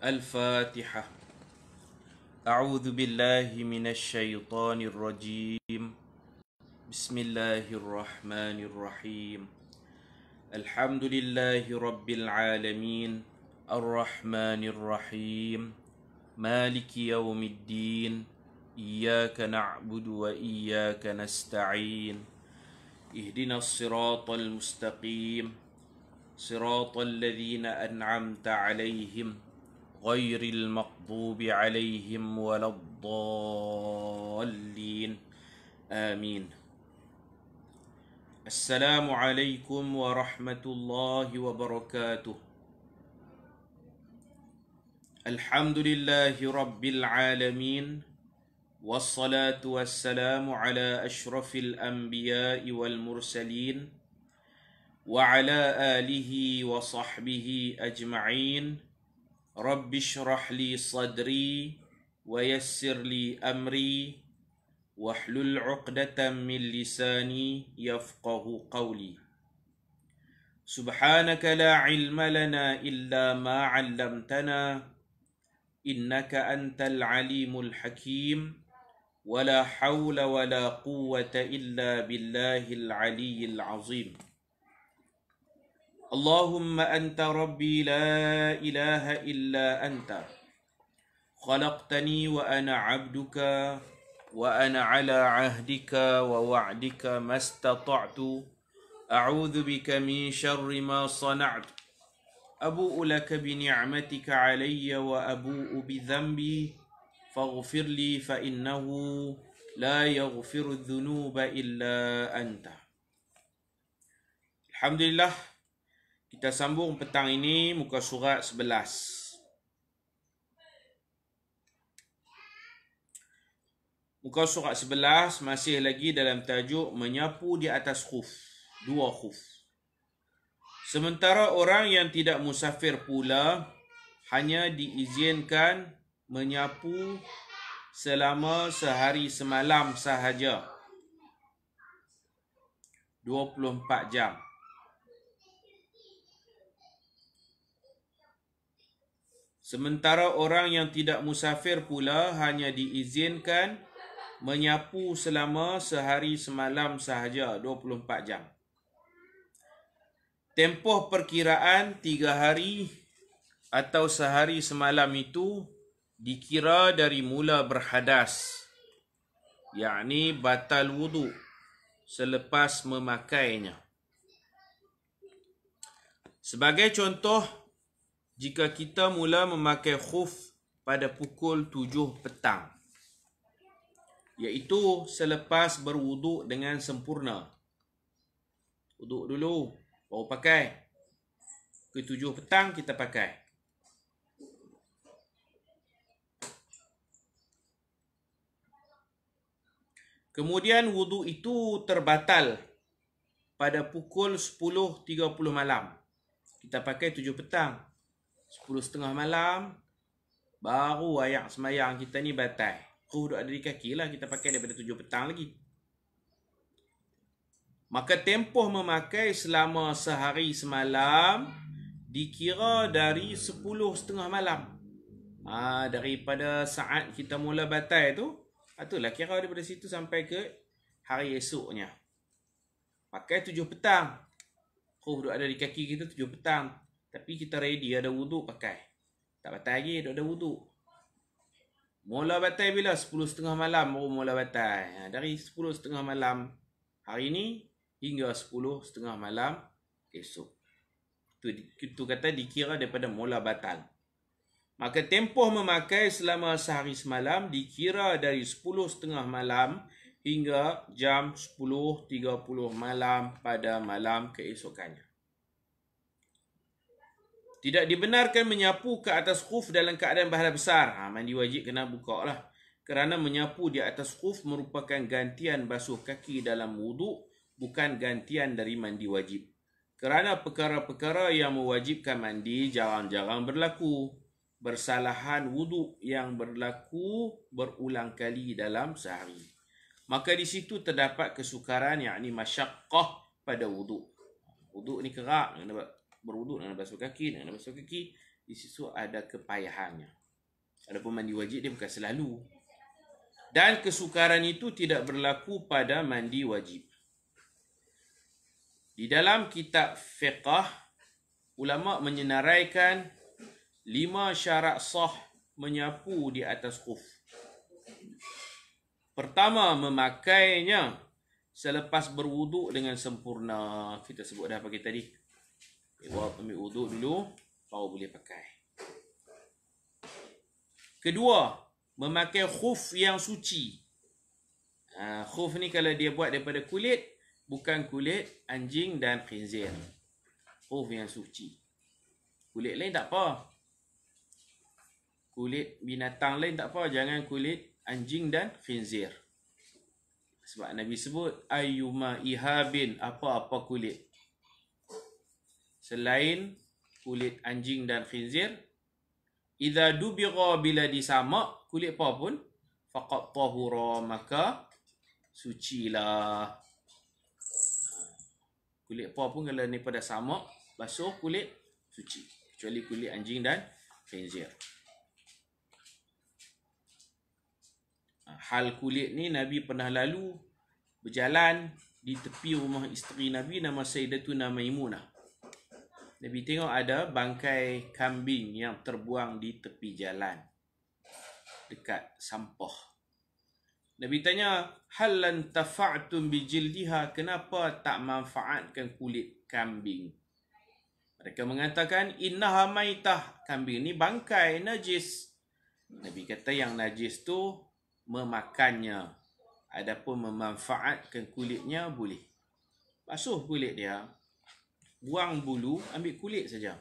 الفاتحة. أعوذ بالله من الشيطان الرجيم. بسم الله الرحمن الرحيم. الحمد لله رب العالمين الرحمن الرحيم مالك يوم الدين إياك نعبد وإياك نستعين اهدنا الصراط المستقيم صراط الذين أنعمت عليهم غير المغضوب عليهم ولا الضالين آمين. السلام عليكم ورحمة الله وبركاته. الحمد لله رب العالمين والصلاة والسلام على أشرف الأنبياء والمرسلين وعلى آله وصحبه أجمعين. رب اشرح لي صدري ويسر لي أمري واحلل عقدة من لساني يفقه قولي. سبحانك لا علم لنا إلا ما علمتنا إنك أنت العليم الحكيم ولا حول ولا قوة إلا بالله العلي العظيم. اللهم أنت ربي لا إله إلا أنت خلقتني وأنا عبدك وأنا على عهدك ووعدك ما استطعت أعوذ بك من شر ما صنعت أبوء لك بنعمتك علي وأبوء بذنبي فاغفر لي فإنه لا يغفر الذنوب إلا أنت. Alhamdulillah, kita sambung petang ini muka surat 11. Muka surat 11 masih lagi dalam tajuk menyapu di atas khuf, dua khuf. Sementara orang yang tidak musafir pula hanya diizinkan menyapu selama sehari semalam sahaja, 24 jam. Sementara orang yang tidak musafir pula hanya diizinkan menyapu selama sehari semalam sahaja, 24 jam. Tempoh perkiraan 3 hari atau sehari semalam itu dikira dari mula berhadas, yakni batal wudu selepas memakainya. Sebagai contoh, jika kita mula memakai khuf pada pukul 7 petang, iaitu selepas berwuduk dengan sempurna. Wuduk dulu, baru pakai. Ke 7 petang kita pakai. Kemudian wuduk itu terbatal pada pukul 10.30 malam. Kita pakai 7 petang. 10.30 malam, baru ayak semayang kita ni batal. Duduk ada di kaki lah, kita pakai daripada 7 petang lagi. Maka tempoh memakai selama sehari semalam dikira dari 10.30 malam. Daripada saat kita mula batal tu, itulah kira daripada situ sampai ke hari esoknya. Pakai 7 petang. Duduk ada di kaki kita 7 petang. Tapi kita ready, ada wuduk pakai. Tak batal lagi, ada wuduk. Mula batal bila? 10.30 malam baru mula batal. Dari 10.30 malam hari ni hingga 10.30 malam esok. Itu kata dikira daripada mula batal. Maka tempoh memakai selama sehari semalam dikira dari 10.30 malam hingga jam 10.30 malam pada malam keesokannya. Tidak dibenarkan menyapu ke atas khuf dalam keadaan badan besar. Mandi wajib kena buka lah. Kerana menyapu di atas khuf merupakan gantian basuh kaki dalam wuduk, bukan gantian dari mandi wajib. Kerana perkara-perkara yang mewajibkan mandi jarang-jarang berlaku. Bersalahan wuduk yang berlaku berulang kali dalam sehari. Maka di situ terdapat kesukaran, yakni masyaqqah pada wuduk. Wuduk ni kerak, berwuduk nak basuh kaki, Di situ ada kepayahannya. Adapun mandi wajib dia bukan selalu. Dan kesukaran itu tidak berlaku pada mandi wajib. Di dalam kitab fiqh, ulama menyenaraikan 5 syarat sah menyapu di atas khuf. Pertama, memakainya selepas berwuduk dengan sempurna. Kita sebut dah pagi tadi. Ambil wuduk dulu, baru boleh pakai. Kedua, memakai khuf yang suci. Khuf ni kalau dia buat daripada kulit, bukan kulit anjing dan khinzir. Khuf yang suci. Kulit lain tak apa. Kulit binatang lain tak apa. Jangan kulit anjing dan khinzir. Sebab Nabi sebut, ayyuma ihabin, apa-apa kulit. Selain kulit anjing dan khinzir, idza dubigha, bila disamak kulit apa pun, faqad tahura, maka sucilah. Kulit apa pun kalau ni pada samak, basuh kulit, suci. Kecuali kulit anjing dan khinzir. Hal kulit ni Nabi pernah lalu berjalan di tepi rumah isteri Nabi nama Sayyidatuna Maimunah. Nabi tengok ada bangkai kambing yang terbuang di tepi jalan dekat sampah. Nabi tanya, hal lan tafa'tum bijildiha, kenapa tak manfaatkan kulit kambing? Mereka mengatakan, innaha maitah, kambing ni bangkai, najis. Nabi kata yang najis tu memakannya. Adapun memanfaatkan kulitnya boleh. Basuh kulit dia, buang bulu, ambil kulit saja.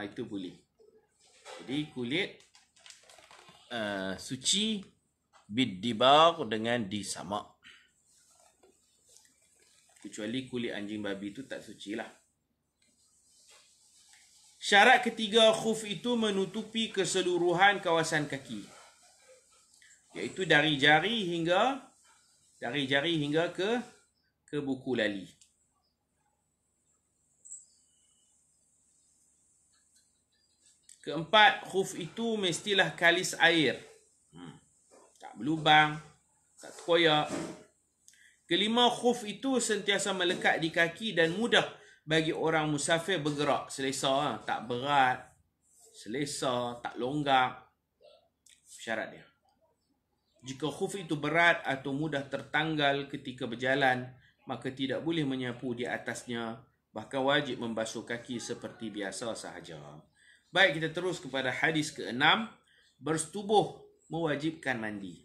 Itu boleh. Jadi kulit suci biddibar, dengan disamak. Kecuali kulit anjing babi itu tak suci lah. Syarat ketiga, khuf itu menutupi keseluruhan kawasan kaki. Iaitu dari jari hingga ke buku lali. Keempat, khuf itu mestilah kalis air. Tak berlubang, tak terkoyak. Kelima, khuf itu sentiasa melekat di kaki dan mudah bagi orang musafir bergerak. Selesa, tak berat. Selesa, tak longgar. Syarat dia. Jika khuf itu berat atau mudah tertanggal ketika berjalan, maka tidak boleh menyapu di atasnya. Bahkan wajib membasuh kaki seperti biasa sahaja. Baik, kita terus kepada hadis ke-6. Bersetubuh mewajibkan mandi.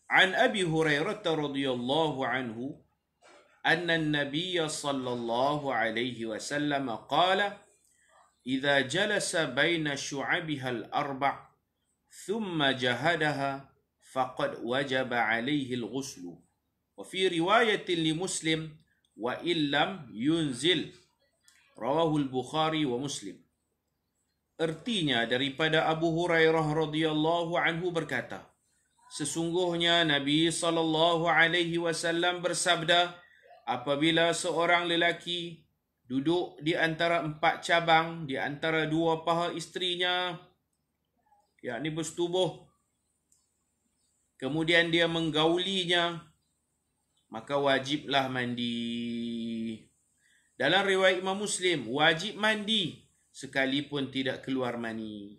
An Abi Hurairah radhiyallahu anhu anna an-nabiy sallallahu alaihi wasallam qala idza jalasa baina syu'abiha al-arba' thumma jahadaha faqad wajaba alaihi al-ghusl. Wa fi riwayatin li Muslim wa illam yunzil. Rawahul Bukhari wa Muslim. Artinya daripada Abu Hurairah radhiyallahu anhu berkata, sesungguhnya Nabi sallallahu alaihi wasallam bersabda, apabila seorang lelaki duduk di antara 4 cabang, di antara 2 paha isterinya, yakni bersetubuh, kemudian dia menggaulinya, maka wajiblah mandi. Dalam riwayat Imam Muslim, wajib mandi sekalipun tidak keluar mani.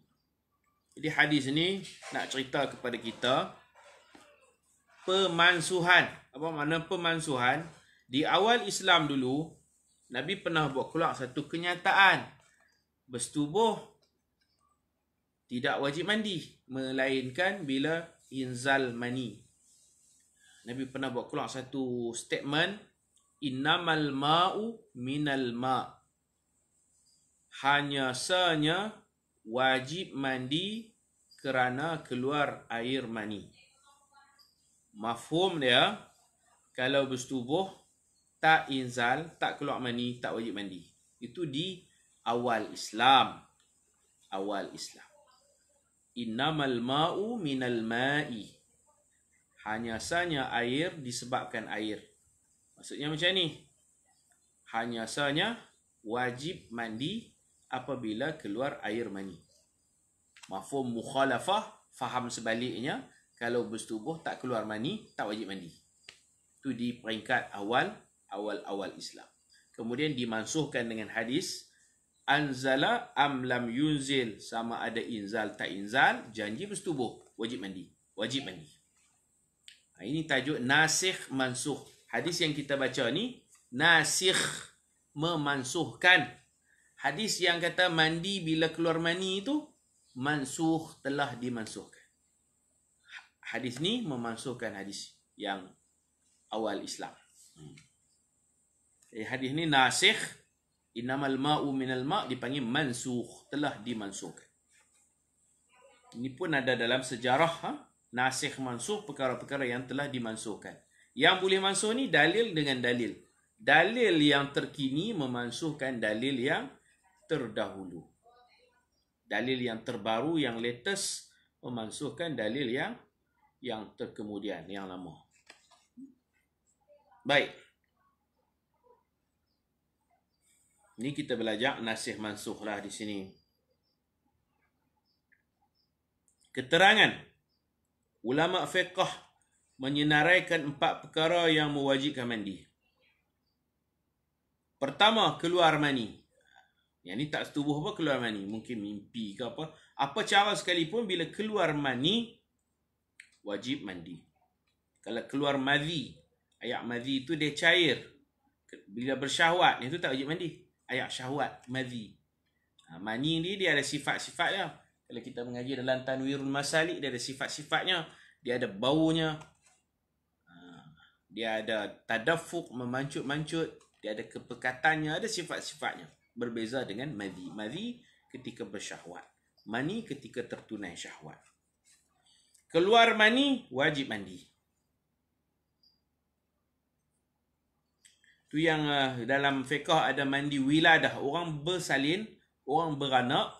Jadi hadis ni nak cerita kepada kita pemansuhan. Apa makna pemansuhan? Di awal Islam dulu, Nabi pernah buat keluar satu kenyataan. Bersetubuh tidak wajib mandi, melainkan bila inzal mani. Nabi pernah buat keluar satu statement, innamal ma'u minal ma'. Hanya sanya wajib mandi kerana keluar air mani. Mafhum dia, kalau bersetubuh tak inzal, tak keluar mani, tak wajib mandi. Itu di awal Islam. Awal Islam. Innamal ma'u minal ma'i. Hanya sanya air disebabkan air. Maksudnya macam ni. Hanya sanya wajib mandi apabila keluar air mani. Mafhum mukhalafah, faham sebaliknya, kalau bersetubuh tak keluar mani, tak wajib mandi. Itu di peringkat awal Islam. Kemudian dimansuhkan dengan hadis anzala am lam yunzil, sama ada inzal tak inzal, janji bersetubuh, wajib mandi. Ini tajuk nasikh mansuh. Hadis yang kita baca ni nasikh, memansuhkan. Hadis yang kata mandi bila keluar mani itu mansuh, telah dimansuhkan. Hadis ni memansuhkan hadis yang awal Islam. Hadis ni nasikh, innamal ma'u minal ma' dipanggil mansukh, telah dimansuhkan. Ini pun ada dalam sejarah, nasikh mansukh, perkara-perkara yang telah dimansuhkan. Yang boleh mansuh ni dalil dengan dalil. Dalil yang terkini memansuhkan dalil yang terdahulu. Dalil yang terbaru, yang latest, memansuhkan dalil yang terkemudian, yang lama. Baik. Ini kita belajar nasikh mansukh lah di sini. Keterangan ulama fiqh menyenaraikan 4 perkara yang mewajibkan mandi. Pertama, keluar mani. Yang ni tak setubuh apa keluar mani. Mungkin mimpi ke apa. Apa cara sekalipun bila keluar mani, wajib mandi. Kalau keluar madhi, ayak madhi itu dia cair. Bila bersyahwat, itu tak wajib mandi. Ayak syahwat, madhi. Mani ni dia ada sifat-sifatnya. Kalau kita mengaji dalam Tanwirul Masalik, dia ada sifat-sifatnya. Dia ada baunya. Dia ada tadaffuq, memancut-mancut. Dia ada kepekatannya, ada sifat-sifatnya. Berbeza dengan madhi. Madhi ketika bersyahwat. Mani ketika tertunai syahwat. Keluar mani, wajib mandi. Tu yang dalam fiqh ada mandi wiladah. Orang bersalin, orang beranak,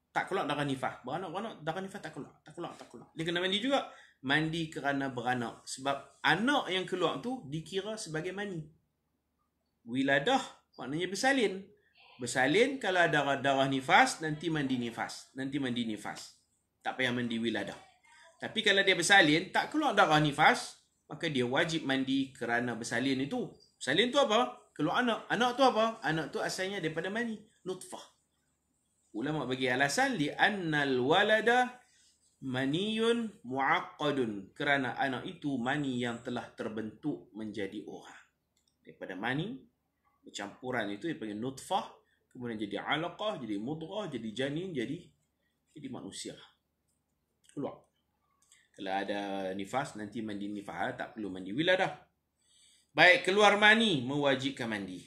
tak keluar darah nifas. Beranak, darah nifas tak keluar. Dia kena mandi juga. Mandi kerana beranak. Sebab anak yang keluar tu dikira sebagai mani. Wiladah maknanya bersalin. Bersalin kalau ada darah nifas, nanti mandi nifas. Tak payah mandi wiladah. Tapi kalau dia bersalin, tak keluar darah nifas, maka dia wajib mandi kerana bersalin itu. Bersalin tu apa? Keluar anak. Anak tu apa? Anak tu asalnya daripada mani. Nutfah. Ulama bagi alasan li'annal walada maniyun mu'aqqadun, kerana anak itu mani yang telah terbentuk menjadi orang. Daripada mani bercampuran itu dipanggil nutfah, kemudian jadi alaqah, jadi mudghah, jadi janin, jadi manusia. Keluar. Kalau ada nifas, nanti mandi nifas, tak perlu mandi wiladah. Baik, keluar mani mewajibkan mandi.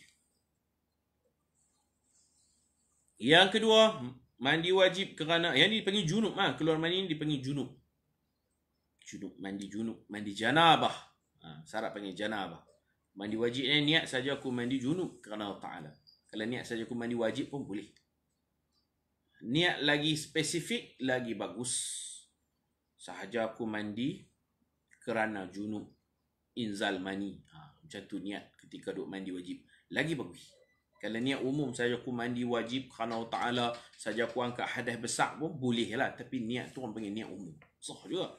Yang kedua, mandi wajib kerana, yang ni dipanggil junub. Keluar mani ni dipanggil junub. Mandi janabah. Syarat panggil janabah. Mandi wajib ni niat saja aku mandi junub kerana Allah Ta'ala. Kalau niat saja aku mandi wajib pun boleh. Niat lagi spesifik, lagi bagus. Sahaja aku mandi kerana junub, inzal mani. Macam tu niat ketika duk mandi wajib. Lagi bagus. Kalau niat umum saja aku mandi wajib kerana Allah Ta'ala, saja aku angkat hadas besar pun boleh lah. Tapi niat tu orang panggil niat umum. Sah juga.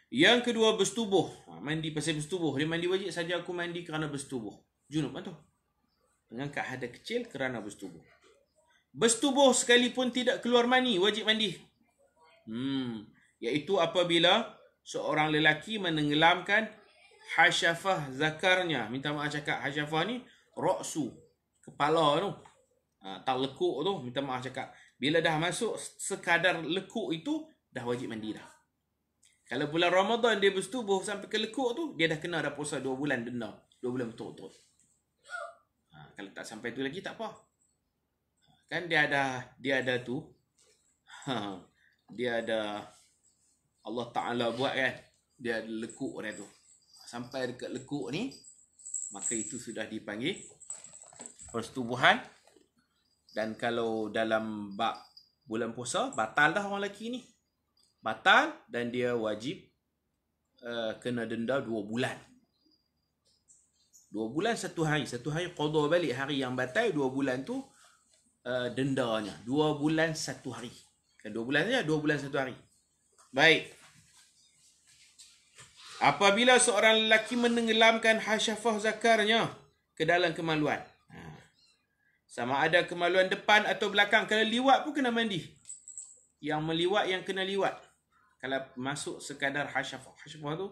Yang kedua, bersetubuh. Mandi pasal bersetubuh. Dia mandi wajib saja aku mandi kerana bersetubuh. Junub tu. Mengangkat hadas kecil kerana bersetubuh. Bersetubuh sekalipun tidak keluar mani, wajib mandi. Iaitu apabila seorang lelaki menenggelamkan hasyafah zakarnya. Minta maaf cakap hasyafah ni, ra'su, kepala tu. Tak lekuk tu, minta maaf cakap. Bila dah masuk sekadar lekuk itu, dah wajib mandi dah. Kalau bulan Ramadan dia bersetubuh sampai ke lekuk tu, dia dah kena dah puasa 2 bulan denda. 2 bulan betul-betul. Kalau tak sampai tu lagi tak apa. Kan dia ada tu. Dia ada, Allah Ta'ala buat kan. Dia ada lekuk dia tu. Sampai dekat lekuk ni, maka itu sudah dipanggil persetubuhan. Dan kalau dalam bab bulan puasa, batal dah orang lelaki ni. Batal dan dia wajib kena denda 2 bulan. 2 bulan 1 hari. 1 hari qada balik hari yang batal, 2 bulan tu dendanya. 2 bulan 1 hari. Kan 2 bulan saja, 2 bulan 1 hari. Baik. Apabila seorang lelaki menenggelamkan hasyafah zakarnya ke dalam kemaluan. Sama ada kemaluan depan atau belakang. Kalau liwat pun kena mandi. Yang meliwat, yang kena liwat. Kalau masuk sekadar hasyafah. Hasyafah tu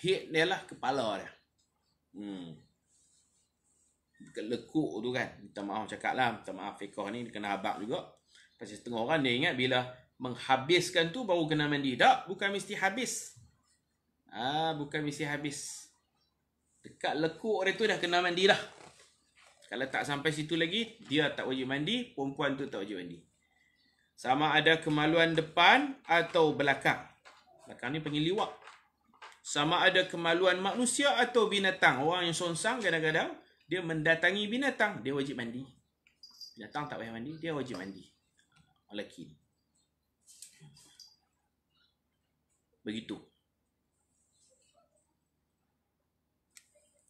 head dia lah, kepala dia. Lekuk tu kan. Minta maaf cakap lah. Minta maaf fiqah ni kena habak juga. Pasal setengah orang dia ingat bila menghabiskan tu baru kena mandi. Tak, bukan mesti habis. Bukan mesti habis. Dekat lekuk dia tu dah kena mandi dah. Kalau tak sampai situ lagi, dia tak wajib mandi, perempuan tu tak wajib mandi. Sama ada kemaluan depan atau belakang. Belakang ni panggil liwat. Sama ada kemaluan manusia atau binatang. Orang yang songsang kadang-kadang, dia mendatangi binatang, dia wajib mandi. Binatang tak payah mandi, dia wajib mandi. Lelaki. Begitu.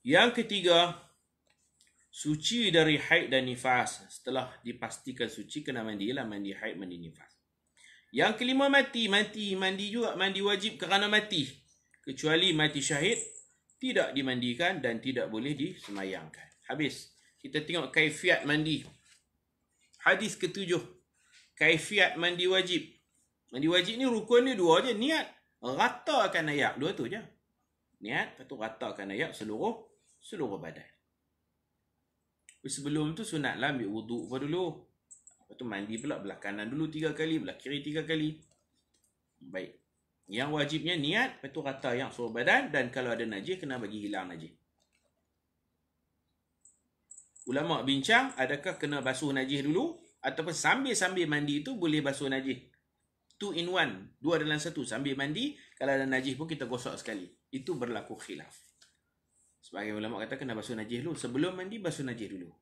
Yang ketiga, suci dari haid dan nifas. Setelah dipastikan suci, kena mandilah. Mandi haid, mandi nifas. Yang kelima, mati. Mandi juga. Mandi wajib kerana mati. Kecuali mati syahid, tidak dimandikan dan tidak boleh disemayangkan. Habis. Kita tengok kaifiat mandi. Hadis ketujuh. Kaifiat mandi wajib. Mandi wajib ni rukun ni 2 je. Niat. Ratakan ayat. 2 tu je. Niat. Lepas tu ratakan ayat seluruh badan. Sebelum tu sunatlah ambil wuduk dulu. Lepas tu mandi pula belah kanan dulu 3 kali, belah kiri 3 kali. Baik. Yang wajibnya niat, lepas tu rata yang seluruh badan, dan kalau ada najis kena bagi hilang najis. Ulama bincang adakah kena basuh najis dulu ataupun sambil-sambil mandi tu boleh basuh najis. 2 in 1, 2 dalam 1. Sambil mandi, kalau ada najis pun kita gosok sekali. Itu berlaku khilaf. Sebagai ulama kata kena basuh najis dulu. Sebelum mandi basuh najis dulu.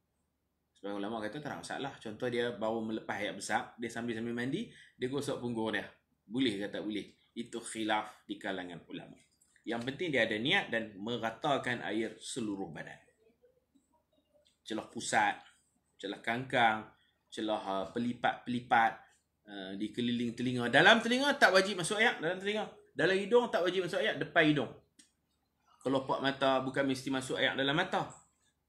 Sebagai ulama kata tak masalah. Contoh dia baru melepas hayat besar, dia sambil-sambil mandi, dia gosok punggung dia. Boleh ke tak boleh? Itu khilaf di kalangan ulama. Yang penting dia ada niat dan meratakan air seluruh badan. Celah pusat, celah kangkang, celah pelipat-pelipat, di keliling telinga. Dalam telinga tak wajib masuk air. Dalam telinga. Dalam hidung tak wajib masuk air. Depan hidung. Kelopak mata bukan mesti masuk air dalam mata.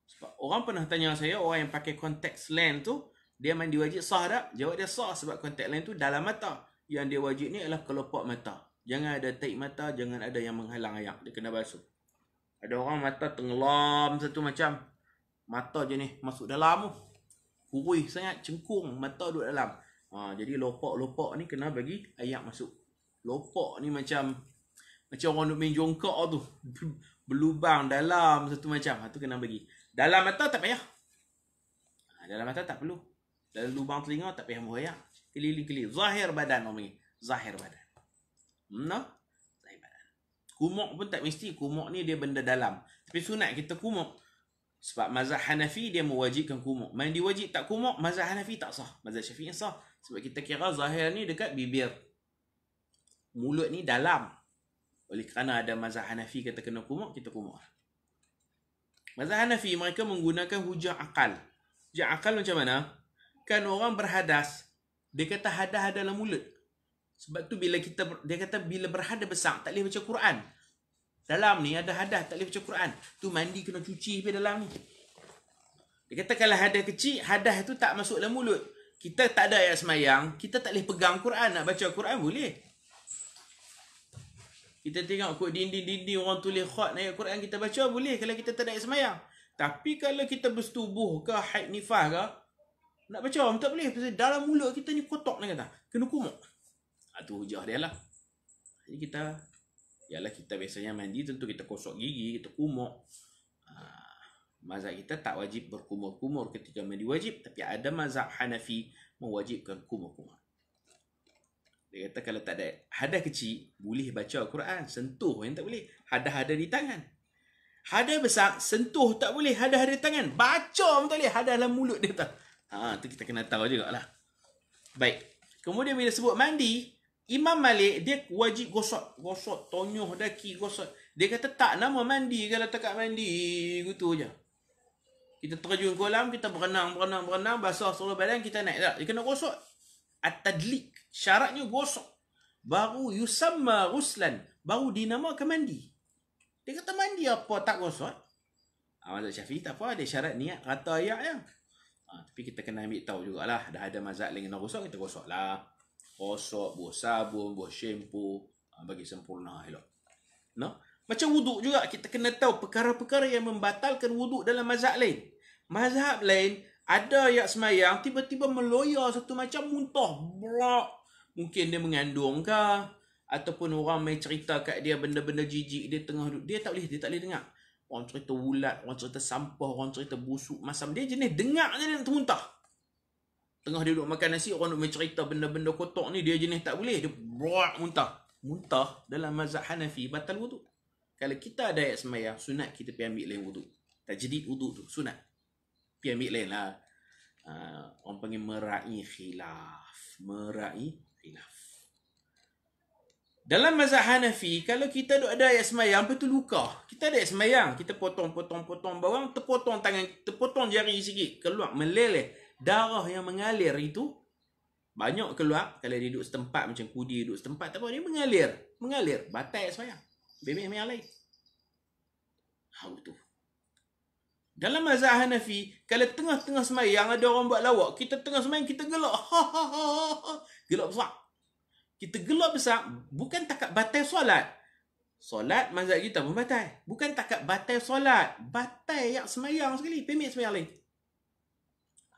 Sebab orang pernah tanya saya, orang yang pakai contact lens tu, dia mandi wajib sah tak? Jawab dia sah sebab contact lens tu dalam mata. Yang dia wajib ni adalah kelopak mata. Jangan ada taik mata, jangan ada yang menghalang air. Dia kena basuh. Ada orang mata tenggelam satu macam. Mata je ni masuk dalam tu. Kurih sangat, cengkung, mata duduk dalam. Jadi lopak-lopak ni kena bagi air masuk. Lopak ni macam orang duk main jongkak tu. Berlubang dalam satu macam. Tu kena bagi. Dalam mata tak payah. Dalam mata tak perlu. Dalam lubang telinga tak payah muhayak. Keliling-keliling. Zahir badan orang panggil. Zahir badan. Zahir badan. Kumuk pun tak mesti. Kumuk ni dia benda dalam. Tapi sunat kita kumuk. Sebab mazhab Hanafi dia mewajibkan kumuk. Mandi wajib tak kumuk, mazhab Hanafi tak sah. Mazhab Syafi'i sah. Sebab kita kira zahir ni dekat bibir. Mulut ni dalam. Oleh kerana ada mazhab Hanafi kata kena kumuk, kita kumuk. Mazhab Hanafi mereka menggunakan hujah akal. Hujah akal macam mana? Kan orang berhadas, dia kata hadas dalam mulut. Sebab tu dia kata bila berhadas besar tak boleh baca Quran. Dalam ni ada hadas tak boleh baca Quran. Tu mandi kena cuci pergi dalam ni. Dia kata kalau hadas kecil, hadas tu tak masuk dalam mulut. Kita tak ada ayat semayang, kita tak boleh pegang Quran, nak baca Quran boleh. Kita tengok kot dinding-dinding orang tulis khat ayat Quran kita baca boleh kalau kita tak ada ayat semayang. Tapi kalau kita bersetubuh ke haid nifas ke, nak baca tak boleh. Pasal dalam mulut kita ni kotak ni kata. Kena kumuk. Tu hujah dia lah. Jadi kita biasanya mandi tentu kita kosok gigi, kita kumuk. Mazhab kita tak wajib berkumur-kumur ketika mandi wajib. Tapi ada mazhab Hanafi mewajibkan kumur-kumur. Dia kata kalau tak ada hadas kecil, boleh baca Al-Quran. Sentuh yang tak boleh. Hadas ada di tangan. Hadas besar, sentuh tak boleh. Hadas ada di tangan. Baca pun tak boleh. Hadas dalam mulut dia tak. Tu kita kena tahu jugalah. Baik. Kemudian bila sebut mandi, Imam Malik dia wajib gosok. Gosok, tonyoh daki, gosok. Dia kata tak nama mandi kalau tak mandi gitu je. Kita terjun kolam, kita berenang, basah seluruh badan, kita naik tak. Dia kena gosok. At-tadlik. Syaratnya gosok. Baru yusamma ghuslan. Baru dinamakan mandi. Dia kata mandi apa tak gosok? Mazhab Syafi'i tak apa, ada syarat niat kata ayat je. Tapi kita kena ambil tahu jugalah. Dah ada mazhab lain kena gosok, kita gosok lah. Gosok, buah sabun, buah shampoo. Bagi sempurna elok. No? Macam wuduk juga, kita kena tahu perkara-perkara yang membatalkan wuduk dalam mazhab lain. Mazhab lain, ada ayat semayang, tiba-tiba meloya satu macam muntah. Blok. Mungkin dia mengandung ke? Ataupun orang main cerita kat dia benda-benda jijik, dia tengah duduk. Dia tak boleh dengar. Orang cerita ulat, orang cerita sampah, orang cerita busuk, masam. Dia jenis dengar je dia termuntah. Tengah dia duduk makan nasi, orang duduk main cerita benda-benda kotor ni, dia jenis tak boleh. Dia blok muntah. Muntah dalam mazhab Hanafi, batal wuduk. Kalau kita ada ayat semayang, sunat kita pergi ambil lain wuduk. Tajdid wuduk tu, sunat. Pergi ambil lain lah. Orang panggil merai khilaf. Merai khilaf. Dalam mazhab Hanafi, kalau kita ada ayat semayang, apa tu luka? Kita ada ayat semayang, kita potong bawang, terpotong tangan, terpotong jari sikit, keluar, meleleh. Darah yang mengalir itu, banyak keluar. Kalau dia duduk setempat, macam kudi duduk setempat, tak apa, dia mengalir. Batal ayat semayang. Bebek yang lain. Betul. Dalam mazhab Hanafi, kalau tengah-tengah semayang ada orang buat lawak, kita tengah semayang, kita gelak. Gelak besar. Kita gelak besar, bukan takat batal solat. Solat mazhab kita pun batal. Bukan takat batal solat. Batal yang semayang sekali. Pemik semayang lain.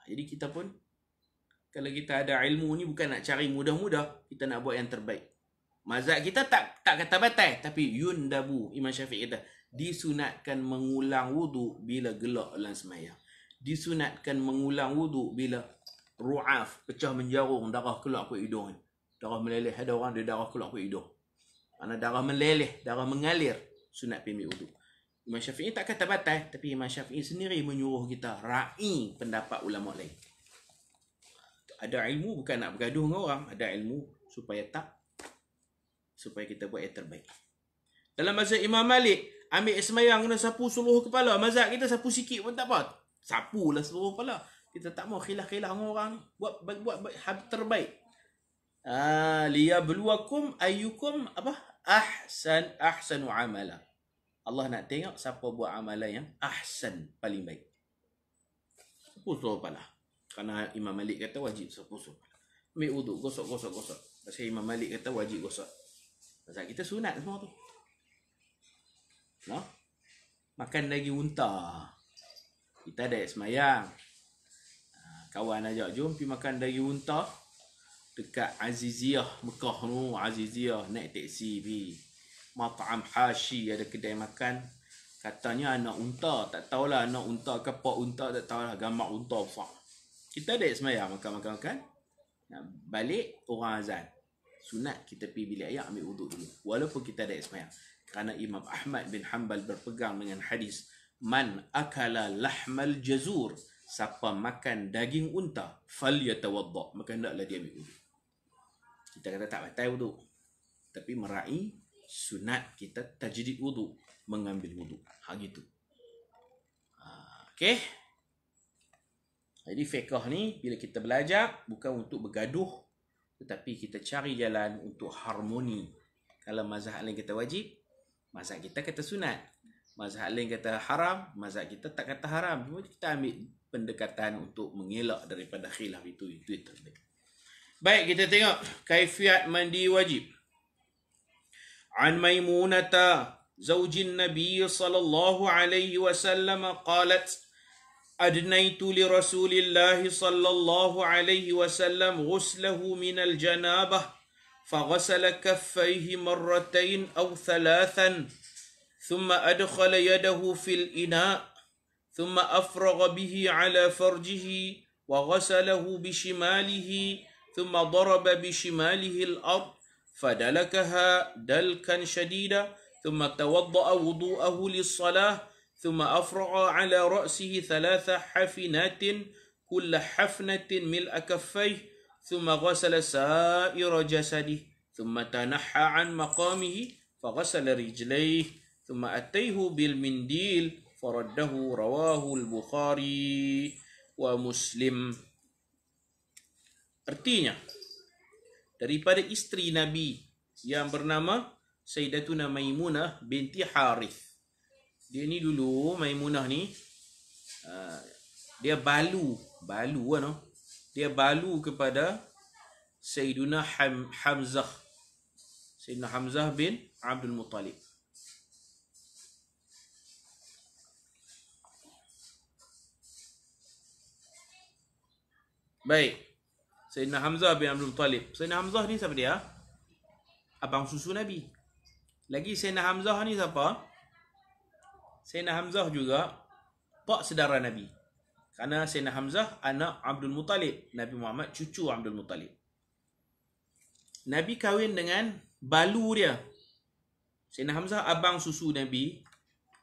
Jadi kita pun, kalau kita ada ilmu ni, bukan nak cari mudah-mudah, kita nak buat yang terbaik. Mazhab kita tak kata batal, tapi yundabu, Imam Syafi'i kata, disunatkan mengulang wuduk bila gelak dalam semayang. Disunatkan mengulang wuduk bila ru'af, pecah menjarung, darah keluar ke hidung. Darah meleleh, ada orang dia darah keluar ke hidung. Mana darah meleleh, darah mengalir, sunat pemik wuduk. Imam Syafi'i tak kata batal, tapi Imam Syafi'i sendiri menyuruh kita ra'i pendapat ulama lain. Ada ilmu bukan nak bergaduh dengan orang, ada ilmu supaya kita buat yang terbaik. Dalam mazhab Imam Malik, ambil semayang kena sapu seluruh kepala. Mazhab kita sapu sikit pun tak apa. Sapulah seluruh kepala. Kita tak mau khilaf-khilaf dengan orang ni. Buat terbaik. Liyabluwakum ayyukum ahsanu amala. Allah nak tengok siapa buat amalan yang ahsan, paling baik. Sapu seluruh kepala. Kerana Imam Malik kata wajib sapu seluruh kepala. Ambil wuduk, gosok. Pasal Imam Malik kata wajib gosok. Pasal kita sunat semua tu. No? Makan daging unta. Kita ada semayang. Kawan ajak jom pergi makan daging unta dekat Aziziyah Mekah tu. Aziziyah naik teksi pergi Mat'am Hashi, ada kedai makan. Katanya anak unta, tak tahulah anak unta ke pak unta, tak tahulah, gambar unta besar. Kita ada semayang makan. Nak balik orang azan. Sunat kita pergi bilik air ambil wuduk dulu. Walaupun kita ada semayang. Kerana Imam Ahmad bin Hanbal berpegang dengan hadis man akala lahmal jazur, siapa makan daging unta falyatawadda, maka hendaklah dia ambil wuduk. Kita kata tak batal wuduk, tapi merai sunat kita tajdid wuduk, mengambil wuduk. Gitu. Okey. Jadi fiqh ni bila kita belajar bukan untuk bergaduh, tetapi kita cari jalan untuk harmoni. Kalau mazhab lain kata wajib, mazhab kita kata sunat. Mazhab lain kata haram, mazhab kita tak kata haram. Cuma kita ambil pendekatan untuk mengelak daripada khilaf itu yang terbaik. Baik, kita tengok kaifiat mandi wajib. An Maimunata zaujin Nabi sallallahu alaihi wasallam qalat أدنيت لرسول الله صلى الله عليه وسلم غسله من الجنابة فغسل كفيه مرتين أو ثلاثا ثم أدخل يده في الإناء ثم أفرغ به على فرجه وغسله بشماله ثم ضرب بشماله الأرض فدلكها دلكا شديدا ثم توضأ وضوءه للصلاة ثم أفرغ على رأسه 3 حفنات كل حفنة ملء كفيه ثم غسل سائر جسده ثم تنحى عن مقامه فغسل رجليه thumma ataihu bil mindil faraddahu rawahu al-Bukhari wa Muslim. Artinya, daripada isteri Nabi yang bernama Sayyidatuna Maimunah binti Harith. Dia ni dulu, Maimunah ni, dia balu kan, dia balu kepada Sayyiduna Hamzah. Sayyidina Hamzah bin Abdul Muttalib. Baik. Sayyidina Hamzah bin Abdul Muttalib. Sayyidina Hamzah ni siapa dia? Abang susu Nabi. Lagi Sayyidina Hamzah ni siapa? Sayyidina Hamzah juga pak saudara Nabi. Kerana Sayyidina Hamzah anak Abdul Muttalib. Nabi Muhammad cucu Abdul Muttalib. Nabi kahwin dengan balu dia. Sayyidina Hamzah abang susu Nabi.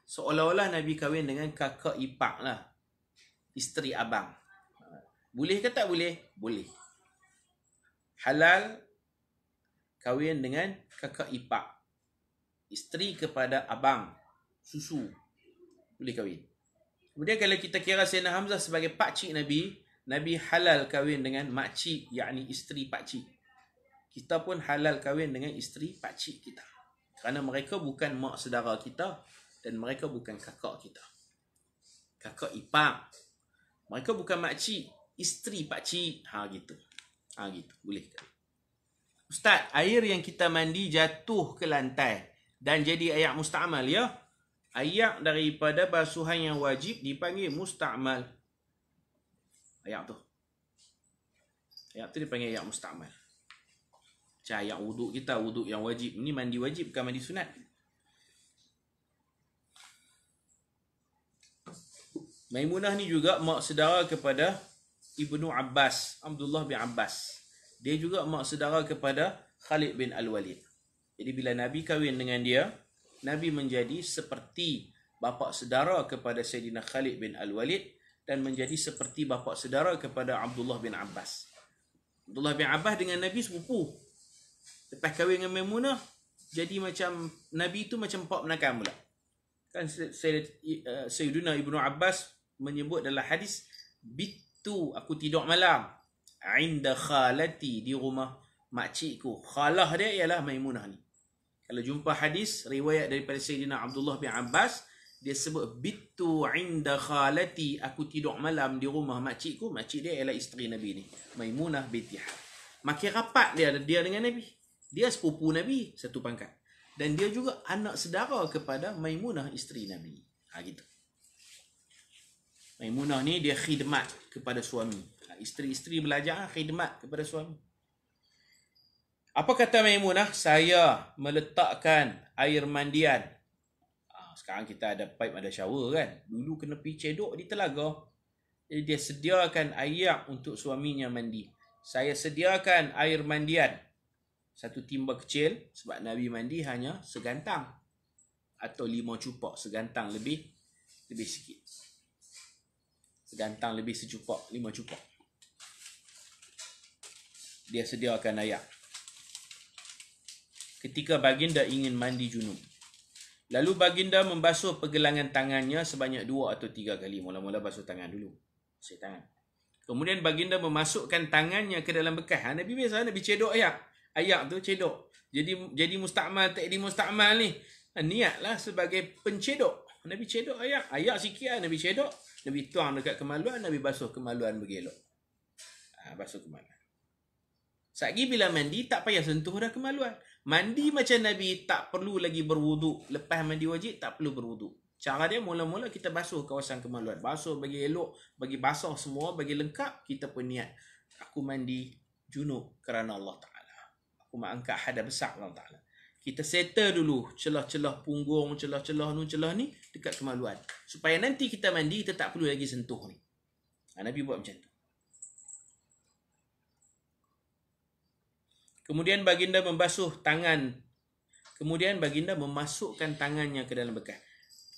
Seolah-olah Nabi kahwin dengan kakak ipar lah. Isteri abang. Boleh ke tak boleh? Boleh. Halal kahwin dengan kakak ipar. Isteri kepada abang susu. Boleh kahwin. Kemudian kalau kita kira Sayyidina Hamzah sebagai pakcik Nabi, Nabi halal kahwin dengan makcik, yakni isteri pakcik. Kita pun halal kahwin dengan isteri pakcik kita. Kerana mereka bukan mak saudara kita dan mereka bukan kakak kita. Kakak ipar. Mereka bukan makcik, isteri pakcik. Gitu. Gitu. Boleh. Ustaz, air yang kita mandi jatuh ke lantai dan jadi ayak musta'mal, ya? Ayak daripada basuhan yang wajib dipanggil musta'mal. Ayak tu dipanggil ayak musta'mal. Macam ayak wuduk kita, wuduk yang wajib. Ini mandi wajib, bukan mandi sunat. Maimunah ni juga mak saudara kepada Ibnu Abbas, Abdullah bin Abbas. Dia juga mak saudara kepada Khalid bin Al-Walid. Jadi bila Nabi kahwin dengan dia, Nabi menjadi seperti bapa saudara kepada Sayyidina Khalid bin Al-Walid dan menjadi seperti bapa saudara kepada Abdullah bin Abbas. Abdullah bin Abbas dengan Nabi sepupu. Lepas kahwin dengan Maimunah, jadi macam Nabi itu macam pak menakam pula. Kan Sayyidina Ibnu Abbas menyebut dalam hadis, bitu, aku tidur malam, inda khalati, di rumah makcikku. Khalah dia ialah Maimunah ni. Kalau jumpa hadis riwayat daripada Sayyidina Abdullah bin Abbas, dia sebut bitu inda khalati, aku tidur malam di rumah makcikku. Makcik dia ialah isteri Nabi ni, Maimunah binti Harith. Makin rapat dia dengan Nabi. Dia sepupu Nabi satu pangkat. Dan dia juga anak saudara kepada Maimunah isteri Nabi. Gitu. Maimunah ni dia khidmat kepada suami. Isteri-isteri belajar khidmat kepada suami. Apa kata Maimunah? Saya meletakkan air mandian. Sekarang kita ada pipe, ada shower kan. Dulu kena pergi cedok di telaga. Jadi dia sediakan air untuk suaminya mandi. Saya sediakan air mandian. Satu timba kecil. Sebab Nabi mandi hanya segantang. Atau 5 cupak. Segantang lebih sikit. Segantang lebih secupak. 5 cupak. Dia sediakan air. Ketika baginda ingin mandi junub. Lalu baginda membasuh pergelangan tangannya sebanyak 2 atau 3 kali. Mula-mula basuh tangan dulu. Basuh tangan. Kemudian baginda memasukkan tangannya ke dalam bekas. Nabi biasa, Nabi cedok ayak. Ayak tu cedok. Jadi musta'mal, tak di musta'mal ni. Niatlah sebagai pencedok. Nabi cedok ayak. Ayak sikit lah Nabi cedok. Nabi tuang dekat kemaluan. Nabi basuh kemaluan bergelok. Basuh kemaluan. Satgi bila mandi, tak payah sentuh dah kemaluan. Mandi macam Nabi, tak perlu lagi berwuduk. Lepas mandi wajib, tak perlu berwuduk. Cara dia, mula-mula kita basuh kawasan kemaluan. Basuh bagi elok, bagi basah semua, bagi lengkap. Kita pun niat, aku mandi junub kerana Allah Ta'ala. Aku mengangkat hadas besar Allah Ta'ala. Kita settle dulu celah-celah punggung, celah-celah ni dekat kemaluan. Supaya nanti kita mandi, kita tak perlu lagi sentuh ni. Nabi buat macam tu. Kemudian baginda membasuh tangan. Kemudian baginda memasukkan tangannya ke dalam bekas.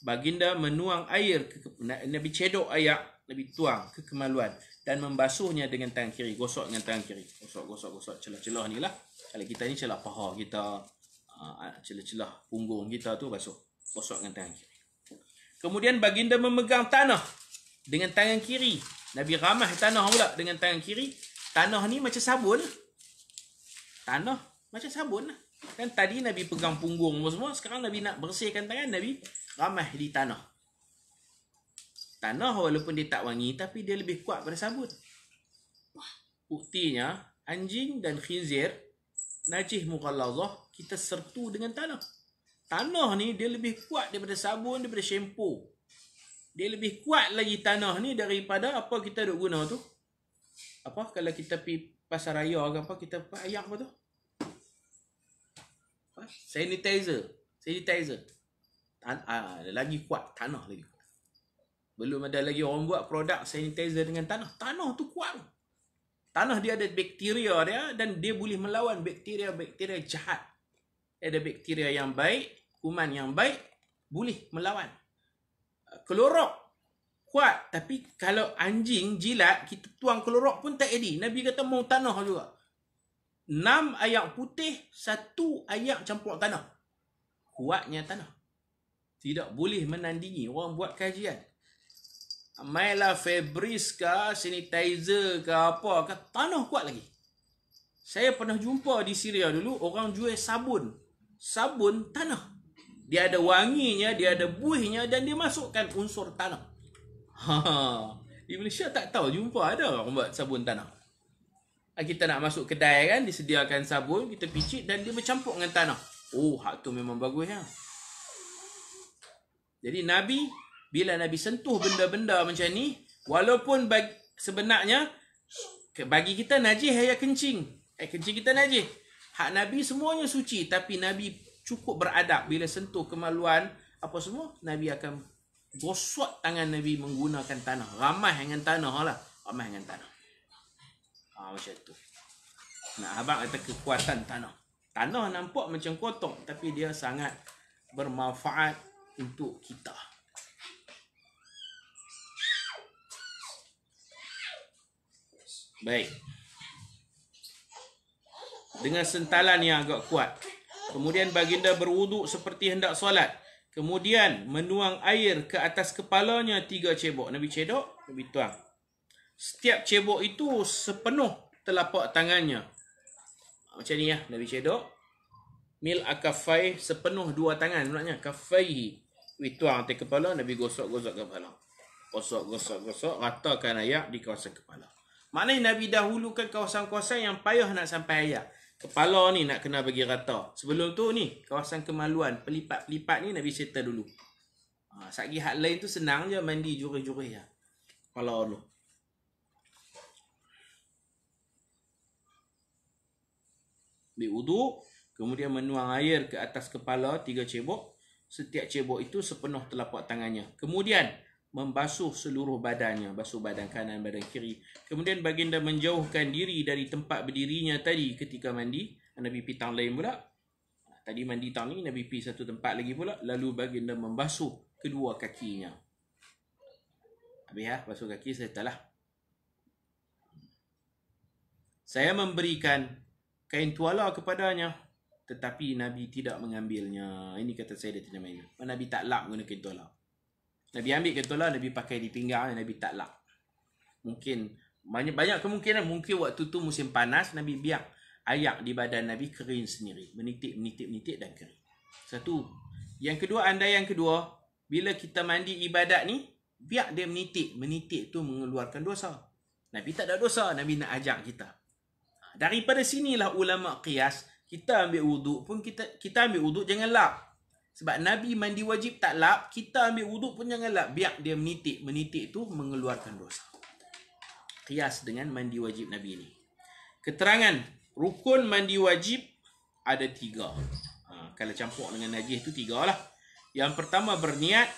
Baginda menuang air. Nabi cedok air. Nabi tuang ke kemaluan. Dan membasuhnya dengan tangan kiri. Gosok dengan tangan kiri. Gosok celah-celah ni lah. Kalau kita ni celah paha kita. Celah-celah punggung kita tu basuh. Gosok dengan tangan kiri. Kemudian baginda memegang tanah dengan tangan kiri. Nabi ramah tanah pula dengan tangan kiri. Tanah ni macam sabun. Tanah macam sabun lah. Kan tadi Nabi pegang punggung semua. Sekarang Nabi nak bersihkan tangan. Nabi ramah di tanah. Tanah walaupun dia tak wangi, tapi dia lebih kuat pada sabun. Buktinya, anjing dan khinzir, najis mughallazah, kita sertu dengan tanah. Tanah ni dia lebih kuat daripada sabun, daripada shampoo. Dia lebih kuat lagi tanah ni daripada apa kita duk guna tu. Apa kalau kita pergi pasar raya ke apa, kita ayak apa tu? Apa? Sanitizer. Lagi kuat tanah lagi. Belum ada lagi orang buat produk sanitizer dengan tanah. Tanah tu kuat. Tanah dia ada bakteria dia dan dia boleh melawan bakteria-bakteria jahat. Ada bakteria yang baik, kuman yang baik boleh melawan. Klorok kuat, tapi kalau anjing jilat, kita tuang klorok pun tak jadi. Nabi kata mau tanah juga. 6 ayak putih, 1 ayak campur tanah. Kuatnya tanah. Tidak boleh menandingi. Orang buat kajian. Mailah Febreze ke, sanitizer ke apa ke, tanah kuat lagi. Saya pernah jumpa di Syria dulu, orang jual sabun. Sabun tanah. Dia ada wanginya, dia ada buihnya dan dia masukkan unsur tanah. Di Malaysia tak tahu, jumpa ada orang buat sabun tanah. Kita nak masuk kedai kan, disediakan sabun, kita picit dan dia bercampur dengan tanah. Oh, hak tu memang bagus ya. Jadi Nabi, bila Nabi sentuh benda-benda macam ni, walaupun sebenarnya bagi kita najis air kencing. Air kencing kita najis. Hak Nabi semuanya suci, tapi Nabi cukup beradab. Bila sentuh kemaluan apa semua, Nabi akan gosok tangan Nabi menggunakan tanah. Ramah dengan tanah lah. Ramah dengan tanah. Macam tu. Nak abang kata kekuatan tanah. Tanah nampak macam kotor, tapi dia sangat bermanfaat untuk kita. Baik. Dengan sentalan yang agak kuat. Kemudian baginda berwuduk seperti hendak solat. Kemudian menuang air ke atas kepalanya 3 cebok. Nabi cedok, Nabi tuang. Setiap cebok itu sepenuh telapak tangannya. Macam ni ya, Nabi cedok. Mil akafai, sepenuh 2 tangan. Sebenarnya kafaihi. Nabi tuang atas kepala, Nabi gosok-gosok kepala. Gosok-gosok, ratakan ayak di kawasan kepala. Maknanya Nabi dahulukan kawasan-kawasan yang payah nak sampai ayak. Kepala ni nak kena bagi rata. Sebelum tu ni, kawasan kemaluan, pelipat-pelipat ni Nabi settle dulu. Sagi hak lain tu senang je, mandi jurih-jurih ya. Kepala dulu. Ambil wuduk, kemudian menuang air ke atas kepala 3 cebok. Setiap cebok itu sepenuh telapak tangannya. Kemudian membasuh seluruh badannya, basuh badan kanan, badan kiri. Kemudian baginda menjauhkan diri dari tempat berdirinya tadi ketika mandi. Nabi pergi tang lain pula. Tadi mandi tang ni, Nabi pergi satu tempat lagi pula. Lalu baginda membasuh kedua kakinya. Habis ya, basuh kaki setelah. Saya memberikan kain tuala kepadanya, tetapi Nabi tidak mengambilnya. Ini kata saya dia tidak mengambil. Nabi tak lap guna kain tuala. Nabi ambil kain tuala, Nabi pakai di pinggang, Nabi tak lap. Mungkin banyak kemungkinan mungkin waktu tu musim panas, Nabi biar ayak di badan Nabi kering sendiri, menitik dan kering. Satu. Yang kedua, andaian kedua, bila kita mandi ibadat ni, biar dia menitik tu mengeluarkan dosa. Nabi tak ada dosa, Nabi nak ajak kita. Daripada sinilah ulama qiyas, kita ambil wuduk pun kita ambil wuduk jangan lap. Sebab Nabi mandi wajib tak lap, kita ambil wuduk pun jangan lap. Biar dia menitik tu mengeluarkan dosa. Qiyas dengan mandi wajib Nabi ni. Keterangan rukun mandi wajib ada 3. Kalau campur dengan najis tu 3 lah. Yang pertama berniat.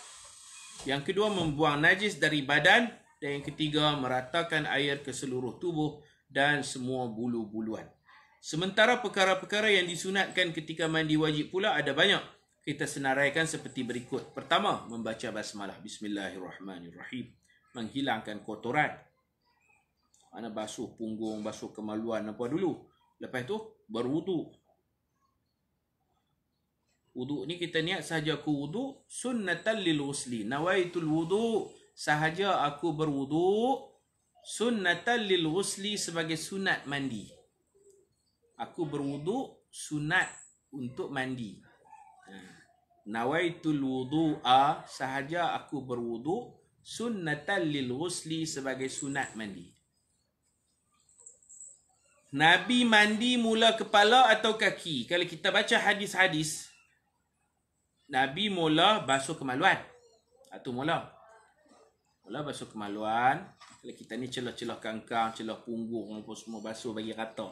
Yang kedua membuang najis dari badan. Dan yang ketiga meratakan air ke seluruh tubuh dan semua bulu-buluan. Sementara perkara-perkara yang disunatkan ketika mandi wajib pula ada banyak. Kita senaraikan seperti berikut. Pertama, membaca basmalah. Bismillahirrahmanirrahim. Menghilangkan kotoran. Mana basuh punggung, basuh kemaluan apa dulu. Lepas tu, berwuduk. Wuduk ni kita niat sahaja aku wuduk sunnatan lil ghusli. Nawaitul wuduk, sahaja aku berwuduk sunnatan lil ghusli, sebagai sunat mandi. Aku berwuduk sunat untuk mandi. Nawaitul wudu'a, sahaja aku berwuduk sunnatan lil ghusli, sebagai sunat mandi. Nabi mandi mula kepala atau kaki? Kalau kita baca hadis-hadis, Nabi mula basuh kemaluan. Itu mula basuh kemaluan. Kalau kita ni celah-celah kangkang, celah punggung, apa semua basuh bagi rata.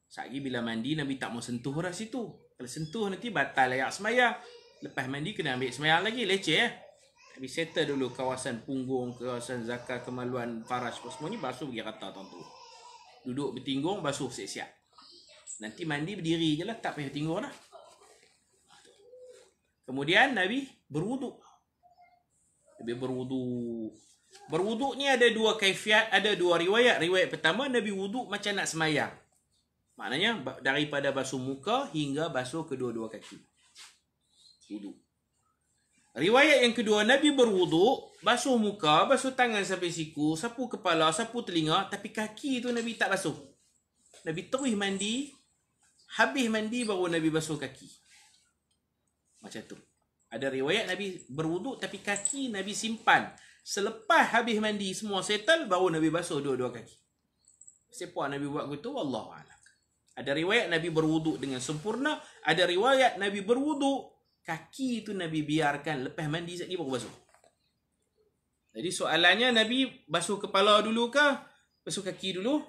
Sekali bila mandi, Nabi tak mau sentuh dah situ. Kalau sentuh nanti batal layak sembahyang. Lepas mandi kena ambil sembahyang lagi, leceh ya. Nabi settle dulu kawasan punggung, kawasan zakar, kemaluan, faraj, semua ni basuh bagi rata tuan-tu. Duduk bertinggung, basuh siap-siap. Nanti mandi berdiri je lah, tak payah bertinggung dah. Kemudian Nabi berwuduk. Nabi berwuduk. Berwuduk ni ada dua kaifiat, ada dua riwayat. Riwayat pertama, Nabi wuduk macam nak semayang. Maknanya daripada basuh muka hingga basuh kedua-dua kaki. Wuduk. Riwayat yang kedua, Nabi berwuduk, basuh muka, basuh tangan sampai siku, sapu kepala, sapu telinga, tapi kaki tu Nabi tak basuh. Nabi terus mandi, habis mandi baru Nabi basuh kaki. Macam tu. Ada riwayat Nabi berwuduk tapi kaki Nabi simpan. Selepas habis mandi semua settle, baru Nabi basuh dua-dua kaki. Siapa Nabi buat begitu? Wallahualam. Ada riwayat Nabi berwuduk dengan sempurna, ada riwayat Nabi berwuduk, kaki itu Nabi biarkan lepas mandi sekali baru basuh. Jadi soalannya, Nabi basuh kepala dulu ke basuh kaki dulu?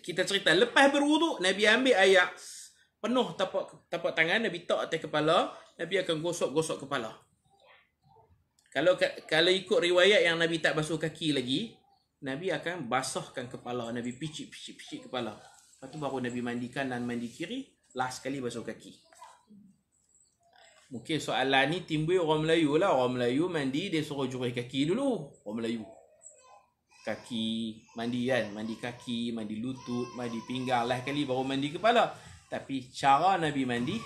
Kita cerita lepas berwuduk, Nabi ambil air penuh tapak tangan, Nabi tak atas kepala, Nabi akan gosok-gosok kepala. Kalau ikut riwayat yang Nabi tak basuh kaki lagi, Nabi akan basahkan kepala, Nabi picit kepala. Lepas tu baru Nabi mandi kanan, mandi kiri, last sekali basuh kaki. Mungkin soalan ni timbul orang Melayu lah. Orang Melayu mandi, dia suruh jurih kaki dulu. Orang Melayu. Kaki, mandi kan. Mandi kaki, mandi lutut, mandi pinggang lah kali baru mandi kepala. Tapi cara Nabi mandi,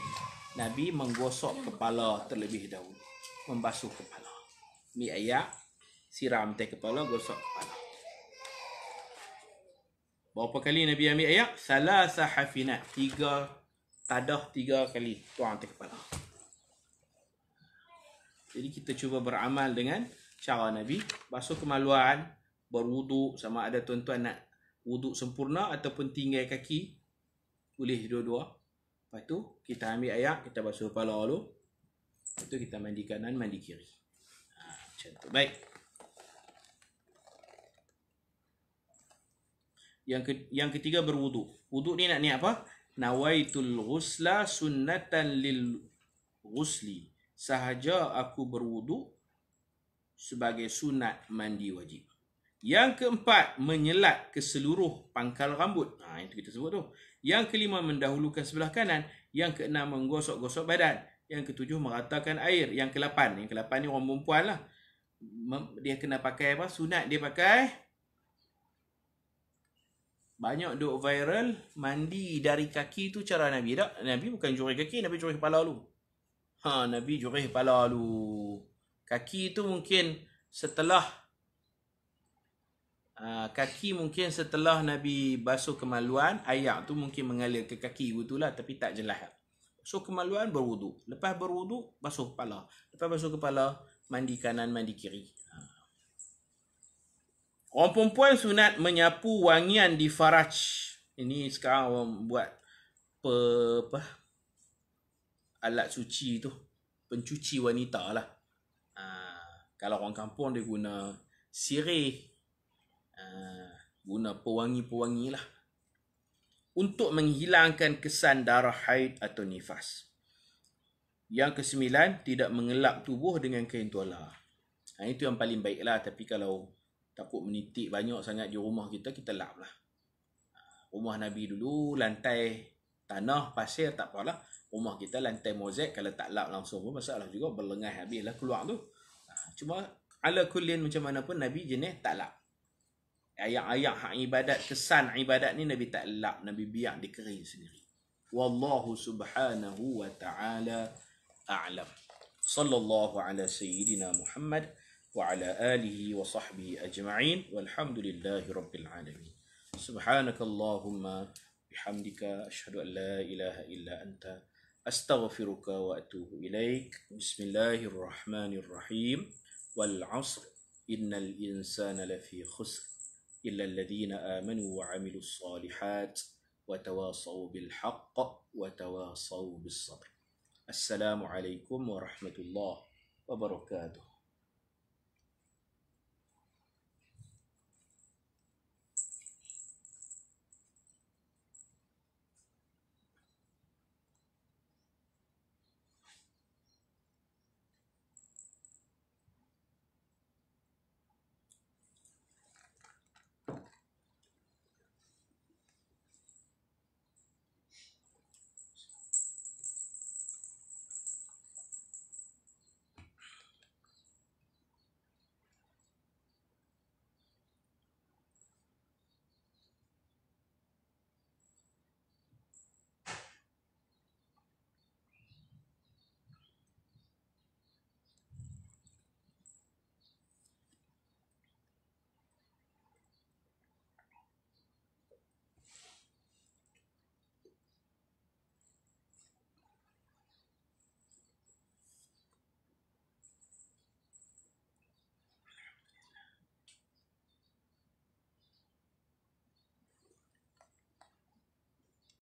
Nabi menggosok kepala terlebih dahulu. Membasuh kepala. Ambil air, siram atas kepala, gosok kepala. Berapa kali Nabi ambil air? Salasa hafinat. 3 kali tuang atas kepala. Jadi kita cuba beramal dengan cara Nabi. Basuh kemaluan, berwuduk, sama ada tuan-tuan nak wuduk sempurna ataupun tinggal kaki. Boleh dua-dua. Lepas tu kita ambil air, kita basuh kepala dulu. Lepas tu kita mandi kanan, mandi kiri. Macam tu. Baik. Yang ketiga berwuduk. Wuduk ni nak niat apa? Nawaitul ghusla sunnatan lil ghusli. Sahaja aku berwuduk sebagai sunat mandi wajib. Yang keempat, menyelat ke seluruh pangkal rambut. Itu kita sebut tu. Yang kelima, mendahulukan sebelah kanan. Yang keenam, menggosok-gosok badan. Yang ketujuh, meratakan air. Yang ke-8 ni orang perempuan lah. Dia kena pakai apa? Sunat dia pakai. Banyak duk viral, mandi dari kaki tu cara Nabi. Tak? Nabi bukan jurih kaki, Nabi jurih kepala dulu. Nabi jurih kepala dulu. Kaki tu mungkin setelah Nabi basuh kemaluan, air tu mungkin mengalir ke kaki betulah, tapi tak jelas. Basuh kemaluan, berwuduk. Lepas berwuduk, basuh kepala. Lepas basuh kepala, mandi kanan, mandi kiri. Orang perempuan sunat menyapu wangian di faraj. Ini sekarang orang buat alat suci tu, pencuci wanita lah. Kalau orang kampung dia guna sirih, guna pewangi-pewangi lah, untuk menghilangkan kesan darah haid atau nifas. Yang ke-9, tidak mengelap tubuh dengan kain tuala. Itu yang paling baik lah. Tapi kalau takut menitik banyak sangat di rumah kita, kita lap lah. Rumah Nabi dulu lantai tanah, pasir, tak apalah. Rumah kita lantai mozaik, kalau tak lap langsung pun masalah juga, berlengah habislah keluar tu. Cuma ala kullin macam mana pun Nabi jenis tak lap. Ayat-ayat hak ibadat, kesan ibadat ni Nabi tak lap, Nabi biar dia kering sendiri. Wallahu subhanahu wa ta'ala a'lam. Sallallahu ala sayyidina Muhammad wa ala alihi wa sahbihi ajma'in. Walhamdulillahi rabbil alamin. Subhanakallahumma bihamdika asyhadu an la ilaha illa anta astaghfiruka wa atubu ilaik. Bismillahirrahmanirrahim. Wal 'asr innal insana lafi khusr illa alladhina amanu wa 'amilus solihat wa tawasaw bil haqq wa tawasaw bis sabr. Assalamualaikum warahmatullahi wabarakatuh.